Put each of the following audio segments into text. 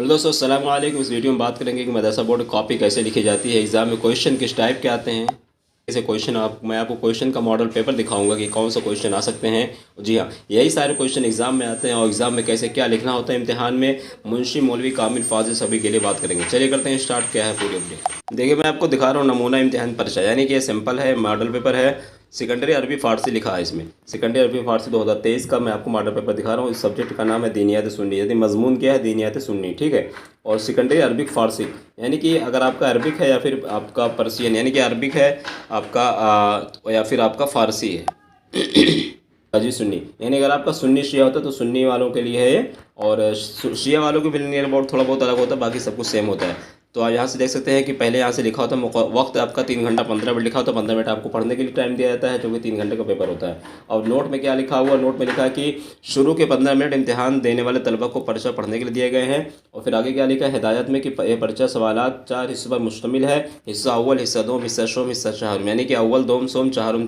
Hello दोस्तों, अस्सलाम वालेकुम। इस वीडियो में बात करेंगे कि मदरसा बोर्ड कॉपी कैसे लिखी जाती है, एग्ज़ाम में क्वेश्चन किस टाइप के आते हैं। ऐसे क्वेश्चन मैं आपको क्वेश्चन का मॉडल पेपर दिखाऊंगा कि कौन सा क्वेश्चन आ सकते हैं। जी हाँ, यही सारे क्वेश्चन एग्ज़ाम में आते हैं और एग्ज़ाम में कैसे क्या लिखना होता है इम्तिहान में। मुंशी मौलवी कामिल फाजिल सभी के लिए बात करेंगे। चलिए करते हैं स्टार्ट। क्या है पूरी अपडेट। देखिए, मैं आपको दिखा रहा हूँ नमूना इम्तिहान पर्चा, यानी कि ये सिंपल है, मॉडल पेपर है। सेकेंडरी अरबी फ़ारसी लिखा है इसमें। सेकेंडरी अरबी फ़ारसी 2023 का मैं आपको मॉडल पेपर दिखा रहा हूँ। इस सब्जेक्ट का नाम है दीनियात सुन्नी, यदि मजमून क्या है, दीनियात सुन्नी, ठीक है। और सेकेंडरी अरबिक फ़ारसी, यानी कि अगर आपका अरबिक है या फिर आपका पर्शियन, यानी कि अरबिक है आपका या फिर आपका फ़ारसी है जी सुन्नी, यानी अगर आपका सुन्नी शिया होता है तो सुन्नी वालों के लिए है ये। और शिया वालों के भी नियर अबाउट थोड़ा बहुत अलग होता है, बाकी सब कुछ सेम होता है। तो आप यहाँ से देख सकते हैं कि पहले यहाँ से लिखा होता है वक्त आपका 3 घंटा 15 मिनट लिखा होता है। 15 मिनट आपको पढ़ने के लिए टाइम दिया जाता है, जो कि 3 घंटे का पेपर होता है। और नोट में क्या लिखा हुआ, नोट में लिखा है कि शुरू के 15 मिनट इम्तिहान देने वाले तलबा को पर्चा पढ़ने के लिए दिए गए हैं। और फिर आगे क्या लिखा है हिदायत में कि यह पर्चा सवालात 4 हिस्सों पर मुश्तमिल है। हिस्सा अव्वल, हिस्सा दोम, हिस्सा शोम, हिस्सा चहारुम, यानी कि अव्वल, दोम, सोम, चहारुम,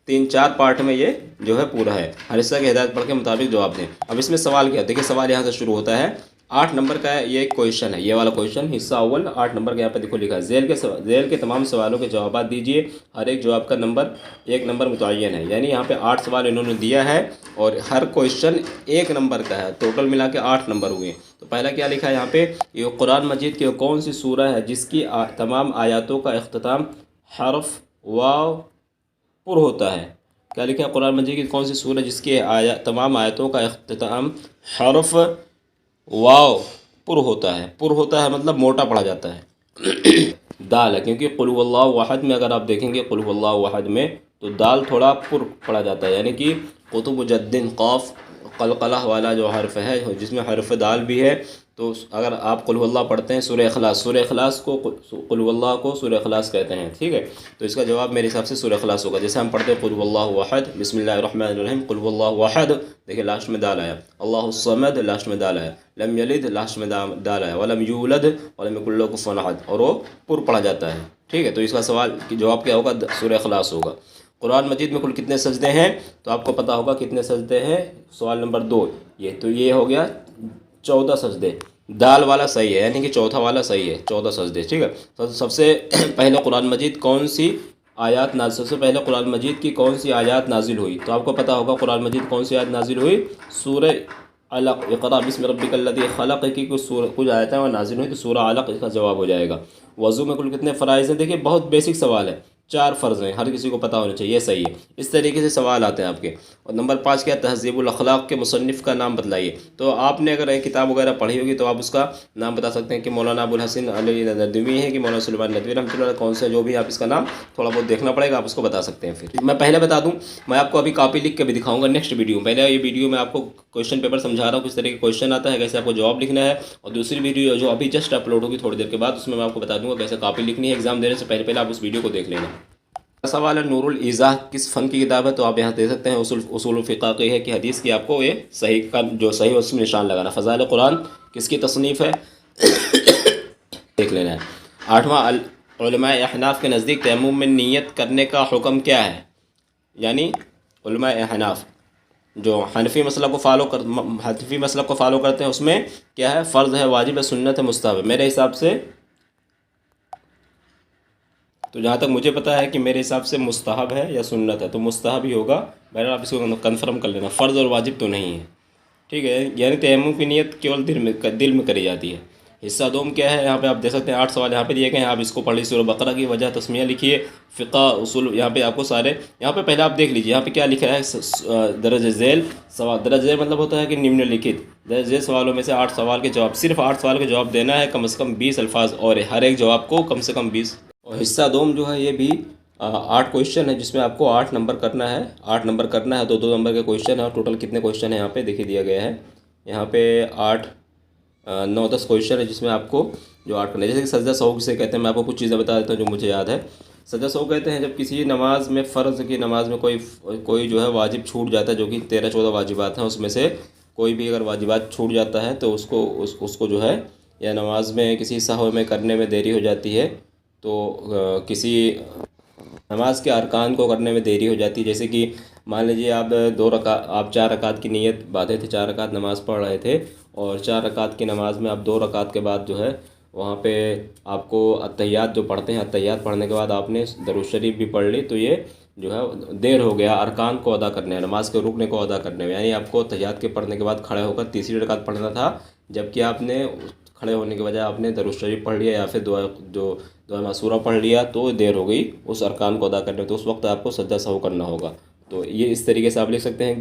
तीन चार पार्ट में ये जो है पूरा है। हर हिस्सा की हिदायत पढ़ के मुताबिक जवाब दें। अब इसमें सवाल क्या है, देखिए सवाल यहाँ से शुरू होता है। 8 नंबर का ये क्वेश्चन है, ये वाला क्वेश्चन, हिस्सा अव्वल 8 नंबर का यहाँ पे देखो लिखा है। झेल के तमाम सवालों के जवाब दीजिए। हर एक जवाब का नंबर 1 नंबर मुतय्यन है, यानी यहाँ पे 8 सवाल इन्होंने दिया है और हर क्वेश्चन 1 नंबर का है। टोटल मिला के 8 नंबर हुए। तो पहला क्या लिखा है यहाँ पे, ये कुरान मजीद की कौन सी सूरह है जिसकी तमाम आयतों का इख्तिताम हर्फ वाव पुर होता है। क्या लिखा है, कुरान मजीद की कौन सी सूरह जिसके तमाम आयतों का इख्तिताम हर्फ वाव पुर होता है। पुर होता है मतलब मोटा पड़ा जाता है। दाल है, क्योंकि कुल हुवल्लाहु अहद में अगर आप देखेंगे कुल हुवल्लाहु अहद में तो दाल थोड़ा पुर पड़ा जाता है, यानी कि कुतुब जद्दिन क़ाफ क़लक़ला वाला जो हर्फ है जिसमें हर्फ दाल भी है। तो अगर आप कुल हुवल्लाह पढ़ते हैं, सूरह इखलास को कुल हुवल्लाह को सूरह इखलास कहते हैं, ठीक है। तो इसका जवाब मेरे हिसाब से सूरह इखलास होगा। जैसे हम पढ़ते हैं कुल हुवल्लाहु अहद, बिस्मिल्लाहिर्रहमानिर्रहीम, कुल हुवल्लाहु अहद, देखिए लास्ट में दाल आया। अल्लाहुस समद, लास्ट में दाल आया। लम यलिद, लास्ट में दाल आया। वलम यूलद वलम यकुल लहू कुफुवन अहद, और वो पुर पढ़ा जाता है, ठीक है। तो इसका सवाल की जवाब क्या होगा, सूरह इखलास होगा। कुरान मजीद में कुल कितने सजदे हैं, तो आपको पता होगा कितने सजदे हैं। सवाल नंबर 2 ये, तो ये हो गया 14 सजदे। दाल वाला सही है, यानी कि चौथा वाला सही है, 14 सजदे, ठीक है। तो सबसे पहले कुरान मजीद कौन सी आयत नाज़िल, सबसे पहले कुरान मजीद की कौन सी आयत नाजिल हुई, तो आपको पता होगा कुरान मजीद कौन सी आयत नाजिल हुई, सूरह अलक़, इक़रा बिस्मि रब्बिकल्लज़ी ख़लक़ की कुछ आयतें और नाजिल हुई, तो सूरह अलक़ इसका जवाब हो जाएगा। वज़ू में कुल कितने फ़राइज़ हैं, देखिए बहुत बेसिक सवाल है, 4 फ़र्ज़ हैं, हर किसी को पता होना चाहिए, सही है। इस तरीके से सवाल आते हैं आपके। और नंबर 5 क्या है, तहज़ीबुल अख़लाक़ के मुसन्निफ़ का नाम बतलाइए। तो आपने अगर एक किताब वगैरह पढ़ी होगी तो आप उसका नाम बता सकते हैं कि मौलाना अबुल हसन अली नदवी है कि मौलाना सुलेमान नदवी रहमतुल्लाह, कौन से जो भी आप इसका नाम थोड़ा बहुत देखना पड़ेगा, आप उसको बता सकते हैं। फिर मैं पहले बता दूं, मैं आपको अभी कॉपी लिख के भी दिखाऊंगा नेक्स्ट वीडियो में। पहले ये वीडियो में आपको क्वेश्चन पेपर समझा रहा हूँ, किस तरह के क्वेश्चन आता है, कैसे आपको जवाब लिखना है। और दूसरी वीडियो जो अभी जस्ट अपलोड होगी थोड़ी देर के बाद, उसमें मैं आपको बता दूंगा कैसे कॉपी लिखनी है। एग्जाम देने से पहले आप उस वीडियो को देख लेना। सवाल है, नूरुल इज़ाह किस फ़न की किताब है, तो आप यहाँ देख सकते हैं उसूल फ़िक़ह की है कि हदीस की, आपको ये सही का जो सही है उसमें निशान लगाना। फ़ज़ाइल कुरान किसकी तसनीफ़ है, देख लेना है। 8वां, उलमाए अहनाफ़ के नज़दीक तयम्मुम में नियत करने का हुक्म क्या है, यानी उलमाए अहनाफ़ जो हनफी मसला को फॉलो करते हैं उसमें क्या है, फ़र्ज़ है, वाजिब है, सुन्नत है, मुस्तहब है। मेरे हिसाब से, तो जहाँ तक मुझे पता है कि मेरे हिसाब से मुस्तहब है या सुन्नत है, तो मुस्तहब ही होगा। बहरहाल आप इसको कंफर्म कर लेना, फ़र्ज़ और वाजिब तो नहीं है, ठीक है। यानी तयम्मुम की नियत केवल दिल में करी जाती है। हिस्सा दोम क्या है, यहाँ पे आप देख सकते हैं 8 सवाल यहाँ पे दिए गए हैं, आप इसको पढ़ लीजिए। सूरह बकरा की वजह तस्मिया लिखिए, फ़िक़ा उसूल, यहाँ पे आपको सारे, यहाँ पे पहले आप देख लीजिए यहाँ पे क्या लिखा है, दरज झेल सवाल। दरज झेल मतलब होता है कि निम्नलिखित दरज झेल सवालों में से 8 सवाल के जवाब, सिर्फ 8 सवाल के जवाब देना है, कम से कम 20 अल्फाज, और हर एक जवाब को कम से कम 20। और हिस्सा दोम जो है ये भी 8 क्वेश्चन है, जिसमें आपको 8 नंबर करना है, 8 नंबर करना है, 2-2 नंबर के क्वेश्चन है। और टोटल कितने क्वेश्चन है यहाँ पे देखिए दिया गया है, यहाँ पे 8 9-10 क्वेश्चन है, जिसमें आपको जो 8 करना है। जैसे कि सजदा सहू से कहते हैं, मैं आपको कुछ चीज़ें बता देता हूँ जो मुझे याद है। सजदा सहू कहते हैं जब किसी नमाज में, फ़र्ज़ की नमाज में कोई जो है वाजिब छूट जाता है, जो कि 13-14 वाजिबात हैं, उसमें से कोई भी अगर वाजिबात छूट जाता है तो उसको जो है, या नमाज में किसी सहव में करने में देरी हो जाती है, तो किसी नमाज के अरकान को करने में देरी हो जाती है, जैसे कि مان لیجیے آپ آپ 4 رکعت کی نیت باندھے تھے، 4 رکعت نماز پڑھ رہے تھے، اور 4 رکعت کی نماز میں آپ 2 رکعت کے بعد جو ہے وہاں پہ آپ کو اتحیات جو پڑھتے ہیں، اتحیات پڑھنے کے بعد آپ نے درود شریف بھی پڑھ لی، تو یہ جو ہے دیر ہو گیا ارکان کو ادا کرنے میں، نماز کے رکن کو ادا کرنے میں، یعنی آپ کو اتحیات کے پڑھنے کے بعد کھڑے ہو کر تیسری رکعت پڑھنا تھا، جبکہ آپ نے کھڑے ہونے کے بجائے آپ نے درود شریف پڑھ لیا یا پھر دعا معصورہ پڑھ لیا، تو دیر ہو گئی اس ارکان کو ادا کرنے میں، تو اس وقت آپ کو سجدہ سہو کرنا ہوگا۔ تو یہ اس طریقے سے آپ لکھ سکتے ہیں،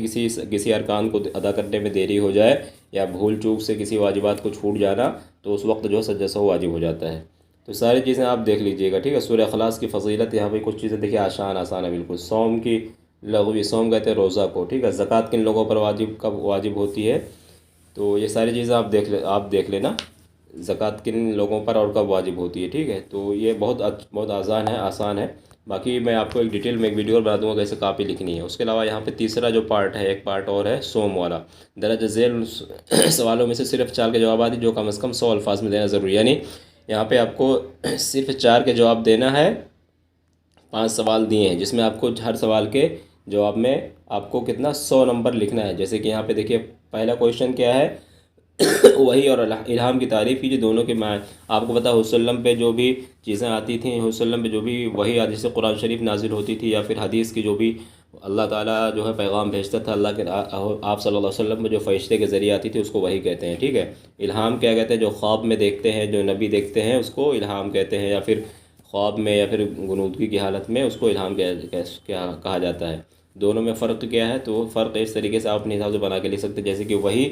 کسی ارکان کو ادا کرنے میں دیری ہو جائے یا بھول چوک سے کسی واجبات کو چھوٹ جانا، تو اس وقت جو ہے سجدہ سہو واجب ہو جاتا ہے۔ تو ساری چیزیں آپ دیکھ لیجئے گا، ٹھیک ہے۔ سورہ اخلاص کی فضیلت، یہاں پہ کچھ چیزیں دیکھیے آسان ہے بالکل۔ صوم کی لغوی، صوم کہتے ہیں روزہ کو، ٹھیک ہے۔ زکوٰۃ کن لوگوں پر کب واجب ہوتی ہے، تو یہ ساری چیزیں آپ دیکھ لینا، زکوٰۃ کن لوگوں پر اور کب واجب ہوتی ہے، ٹھیک ہے۔ تو یہ بہت آسان ہے۔ باقی میں آپ کو ایک ڈیٹیل میں ایک ویڈیو بنا دوں گا کیسے کاپی لکھنی ہے۔ اس کے علاوہ یہاں پہ تیسرا جو پارٹ ہے، ایک پارٹ اور ہے سوم والا، درجہ ذیل سوالوں میں سے صرف 4 کے جوابات ہیں جو کم از کم 100 الفاظ میں دینا ضروری ہے، یعنی یہاں پہ آپ کو صرف 4 کے جواب دینا ہے، 5 سوال دیے ہیں جس میں آپ کو ہر سوال کے جواب میں آپ کو کتنا 100 نمبر لکھنا ہے۔ جیسے کہ یہاں پہ دیکھیے پہلا کویشچن کیا ہے، وہی اور الہام کی تعریف کیجیے، دونوں کے معنی آپ کو پتہ ہے۔ وسلم پہ جو بھی چیزیں آتی تھیں، وسلم پہ جو بھی وہی حدیث قرآن شریف نازل ہوتی تھی، یا پھر حدیث کی جو بھی اللہ تعالیٰ جو ہے پیغام بھیجتا تھا، اللہ کے آپ صلی اللہ علیہ وسلم میں جو فرشتے کے ذریعے آتی تھی اس کو وہی کہتے ہیں، ٹھیک ہے۔ الہام کیا کہتے ہیں، جو خواب میں دیکھتے ہیں، جو نبی دیکھتے ہیں اس کو الہام کہتے ہیں، یا پھر خواب میں یا پھر غنودگی کی حالت میں اس کو الہام کہا جاتا ہے۔ دونوں میں فرق کیا ہے، تو فرق اس طریقے سے آپ اپنے حساب سے بنا کے لکھ سکتے ہیں، جیسے کہ وہی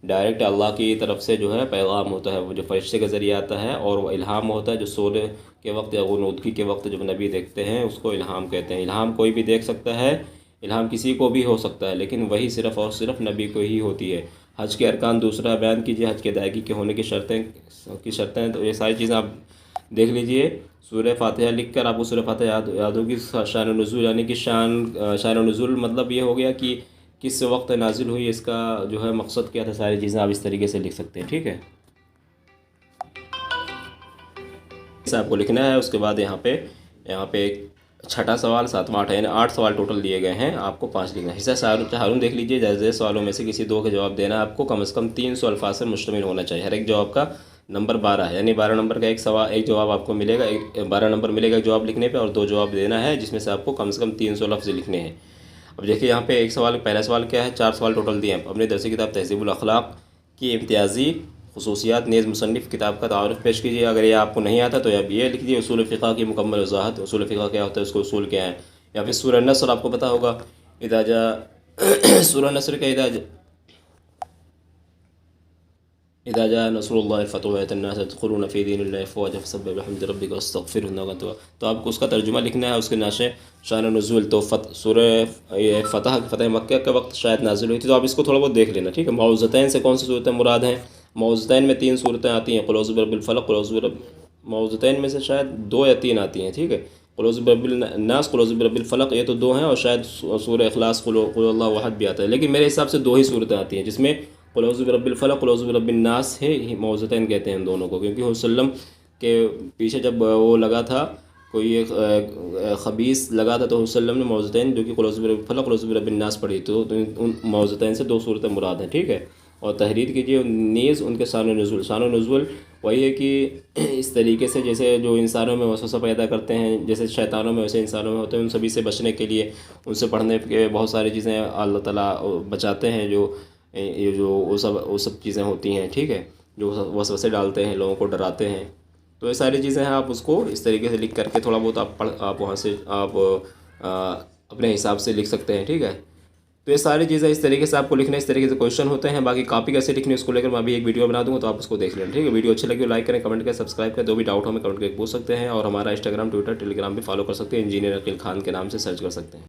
ڈائریکٹ اللہ کی طرف سے جو ہے پیغام ہوتا ہے، وہ جو فرشتے کے ذریعے آتا ہے، اور وہ الہام ہوتا ہے جو سونے کے وقت یا غنودگی کے وقت جب نبی دیکھتے ہیں اس کو الہام کہتے ہیں۔ الہام کوئی بھی دیکھ سکتا ہے، الہام کسی کو بھی ہو سکتا ہے، لیکن وہی صرف اور صرف نبی کو ہی ہوتی ہے۔ حج کے ارکان دوسرا بیان کیجیے، حج کے ادائیگی کے ہونے کی شرطیں، تو یہ ساری چیزیں آپ دیکھ لیجئے۔ سورہ فاتحہ لکھ کر آپ کو سورہ فاتحہ یاد ہوگی۔ شان و نزول، یعنی کہ شان و نزول مطلب یہ ہو گیا کہ کس وقت نازل ہوئی، اس کا جو ہے مقصد کیا تھا، ساری چیزیں آپ اس طریقے سے لکھ سکتے ہیں، ٹھیک ہے۔ اسے آپ کو لکھنا ہے۔ اس کے بعد یہاں پہ چھٹا سوال، 7واں 8 یعنی 8 سوال ٹوٹل دیے گئے ہیں، آپ کو 5 لکھنا ہے۔ حصہ ہارون دیکھ لیجئے، جائزے سوالوں میں سے کسی 2 کے جواب دینا، آپ کو کم از کم 300 الفاظ سے مشتمل ہونا چاہیے۔ ہر ایک جواب کا نمبر 12 ہے، یعنی 12 نمبر کا ایک جواب آپ کو ملے گا، 12 نمبر ملے گا جواب لکھنے پہ، اور 2 جواب دینا ہے جس میں سے آپ کو کم سے کم 300 لفظ لکھنے ہیں۔ اب دیکھیے یہاں پہ پہلا سوال کیا ہے، 4 سوال ٹوٹل دیے ہیں۔ اپنی درسی کتاب تہذیب الاخلاق کی امتیازی خصوصیات نیز مصنف کتاب کا تعارف پیش کیجیے۔ اگر یہ آپ کو نہیں آتا تو اب یہ لکھ دیجیے، اصول فقہ کی مکمل وضاحت۔ اصول فقہ کیا ہوتا ہے، اس کو اصول کیا ہے، یا پھر سورہ نصر آپ کو پتہ ہوگا، سورہ نصر کا اذا جاء نصر اللہ الفتح وآیت الناس يدخلون فی دین اللہ افواجا فسبح بحمد ربک واستغفرہ انہ کان توابا، تو آپ کو اس کا ترجمہ لکھنا ہے، اس کے نعشیں شان و نزول۔ تو سورہ فتح مکہ کے وقت شاید نازل ہوئی تھی، تو آپ اس کو تھوڑا بہت دیکھ لینا، ٹھیک ہے۔ معوذتین سے کون سی صورتیں مراد ہیں، معوذتین میں 3 صورتیں آتی ہیں، قل اعوذ برب الفلق، معوذتین میں سے شاید 2 یا 3 آتی ہیں، ٹھیک ہے۔ قل اعوذ برب الناس، قل اعوذ برب الفلق، یہ تو 2 ہیں، اور شاید سورہ اخلاص قل اللہ احد بھی آتا ہے، لیکن میرے حساب سے 2 ہی صورتیں آتی ہیں، جس میں قل اعوذ برب الفلق، قل اعوذ برب الناس ہے، معوذتین کہتے ہیں ان دونوں کو، کیونکہ وسلم کے پیچھے جب وہ لگا تھا، کوئی ایک خبیث لگا تھا، تو وسلم نے معوذتین جو کہ قل اعوذ برب الفلق، قل اعوذ برب الناس پڑھی، تو ان معوذتین سے 2 صورتیں مراد ہیں، ٹھیک ہے۔ اور تحریر کیجیے نیز ان کے شان و نزول۔ شان و نزول وہی ہے کہ اس طریقے سے جیسے جو انسانوں میں وسوسہ پیدا کرتے ہیں، جیسے شیطانوں میں ویسے انسانوں میں ہوتے ہیں، ان سبھی سے بچنے کے لیے ان سے پڑھنے کے بہت ساری چیزیں اللہ تعالیٰ بچاتے ہیں، جو وہ سب چیزیں ہوتی ہیں، ٹھیک ہے، جو وسوسے ڈالتے ہیں، لوگوں کو ڈراتے ہیں، تو یہ ساری چیزیں ہیں۔ آپ اس کو اس طریقے سے لکھ کر کے تھوڑا بہت آپ وہاں سے آپ اپنے حساب سے لکھ سکتے ہیں، ٹھیک ہے۔ تو یہ ساری چیزیں اس طریقے سے آپ کو لکھنا ہے، اس طریقے سے کویشچن ہوتے ہیں۔ باقی کاپی کیسے لکھنی ہے اس کو لے کر میں ابھی ایک ویڈیو بنا دوں گا، تو آپ اس کو دیکھ لینا، ٹھیک ہے۔ ویڈیو اچھی لگی لائک کریں، کمنٹ کریں، سبسکرائب کریں، جو بھی ڈاؤٹ ہو ہمیں کمنٹ کر کے پوچھ سکتے ہیں، اور ہمارا انسٹاگرام، ٹویٹر، ٹیلی گرام بھی فالو کر سکتے ہیں، انجینئر عقیل خان کے نام سے سرچ کر سکتے ہیں۔